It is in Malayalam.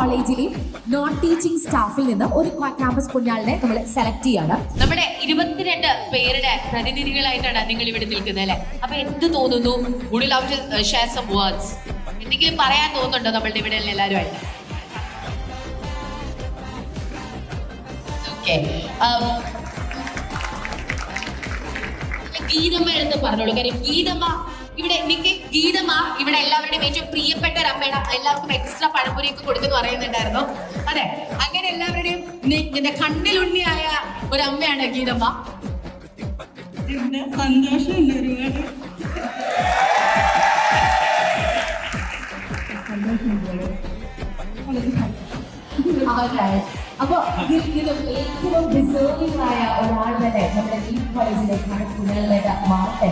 കോളേജിലെയും നോൺ ടീച്ചിങ് സ്റ്റാഫിൽ നിന്ന് ഒരു ക്യാമ്പസ് പുണ്യാളിനെ നമ്മൾ സെലക്ട് ചെയ്യാണ്. നമ്മുടെ 22 പേരുടെ പ്രതിനിധികളായിട്ടാണ് നിങ്ങൾ ഇവിടെ നിൽക്കുന്നത് അല്ലെ. അപ്പൊ എന്ത് തോന്നുന്നു? Would you love to share some words? എന്തെങ്കിലും പറയാൻ തോന്നുന്നുണ്ടോ നമ്മളുടെ ഇവിടെ എല്ലാവരുമായിട്ട്? ഓക്കെ, ഗീതമ്മ എന്ന് പറഞ്ഞോളൂ. കാര്യം ഗീതമ്മ ഇവിടെ എല്ലാവരുടെയും ഏറ്റവും പ്രിയപ്പെട്ട ഒരു അമ്മയുടെ, എല്ലാവർക്കും എക്സ്ട്രാ പഴംപൊരിയൊക്കെ കൊടുക്കുന്നു പറയുന്നുണ്ടായിരുന്നു. അതെ, അങ്ങനെ എല്ലാവരുടെയും കണ്ണിലുണ്ണിയായ ഒരു അമ്മയാണ് ഗീതമ്മ. സന്തോഷമുണ്ട് ഒരുപാട്. അപ്പൊ ഏറ്റവും ഡിസേർവിംഗ് ആയ ഒരാൾ തന്നെ നമ്മുടെ ഈ കോളേജിലെ പുണ്യാളിലേക്ക് മാറട്ടെ.